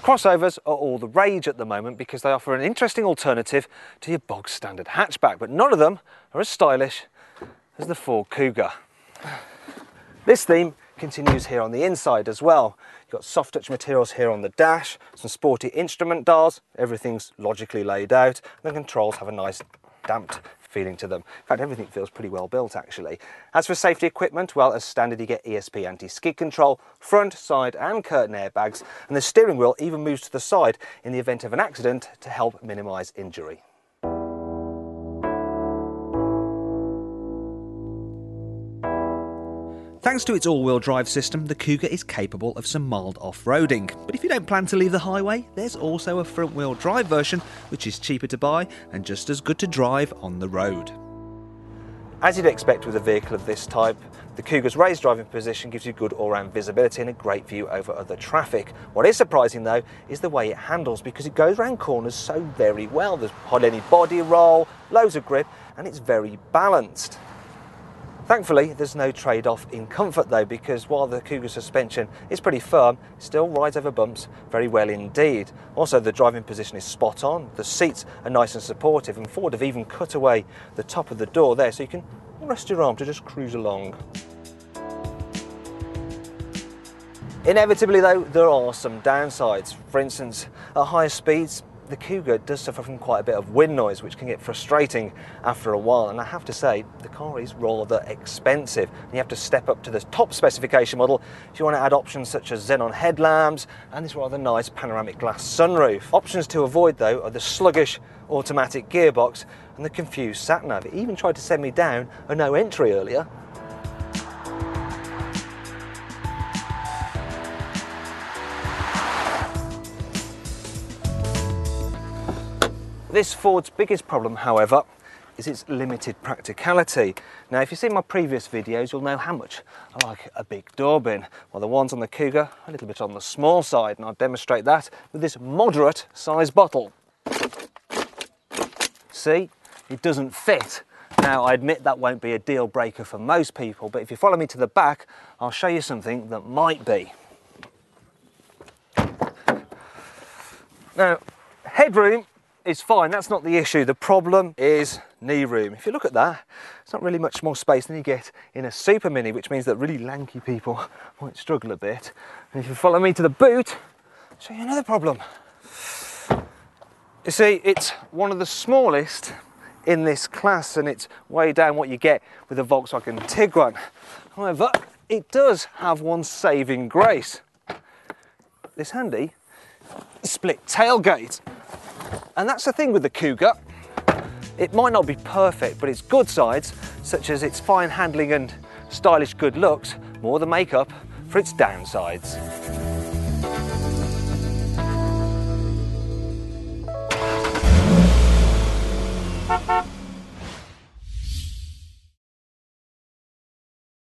Crossovers are all the rage at the moment because they offer an interesting alternative to your bog standard hatchback, but none of them are as stylish as the Ford Kuga. This theme continues here on the inside as well. You've got soft touch materials here on the dash, some sporty instrument dials, everything's logically laid out, and the controls have a nice damped feeling to them. In fact, everything feels pretty well built actually. As for safety equipment, well, as standard you get ESP anti-skid control, front, side and curtain airbags, and the steering wheel even moves to the side in the event of an accident to help minimise injury. Thanks to its all-wheel drive system, the Kuga is capable of some mild off-roading. But if you don't plan to leave the highway, there's also a front-wheel drive version, which is cheaper to buy and just as good to drive on the road. As you'd expect with a vehicle of this type, the Kuga's raised driving position gives you good all-round visibility and a great view over other traffic. What is surprising though is the way it handles, because it goes round corners so very well. There's hardly any body roll, loads of grip, and it's very balanced. Thankfully, there's no trade-off in comfort though, because while the Kuga suspension is pretty firm, it still rides over bumps very well indeed. Also, the driving position is spot on, the seats are nice and supportive, and Ford have even cut away the top of the door there so you can rest your arm to just cruise along. Inevitably though, there are some downsides. For instance, at higher speeds, the Kuga does suffer from quite a bit of wind noise, which can get frustrating after a while, and I have to say the car is rather expensive. You have to step up to the top specification model if you want to add options such as xenon headlamps and this rather nice panoramic glass sunroof. Options to avoid though are the sluggish automatic gearbox and the confused sat-nav. It even tried to send me down a no entry earlier. This Ford's biggest problem, however, is its limited practicality. Now, if you've seen my previous videos, you'll know how much I like a big door bin. Well, the ones on the Kuga are a little bit on the small side, and I'll demonstrate that with this moderate size bottle. See, it doesn't fit. Now, I admit that won't be a deal breaker for most people, but if you follow me to the back, I'll show you something that might be. Now, headroom is fine, that's not the issue. The problem is knee room. If you look at that, it's not really much more space than you get in a Super Mini, which means that really lanky people might struggle a bit. And if you follow me to the boot, I'll show you another problem. You see, it's one of the smallest in this class, and it's way down what you get with a Volkswagen Tiguan. However, it does have one saving grace. This handy split tailgate. And that's the thing with the Kuga. It might not be perfect, but its good sides, such as its fine handling and stylish good looks, more than make up for its downsides.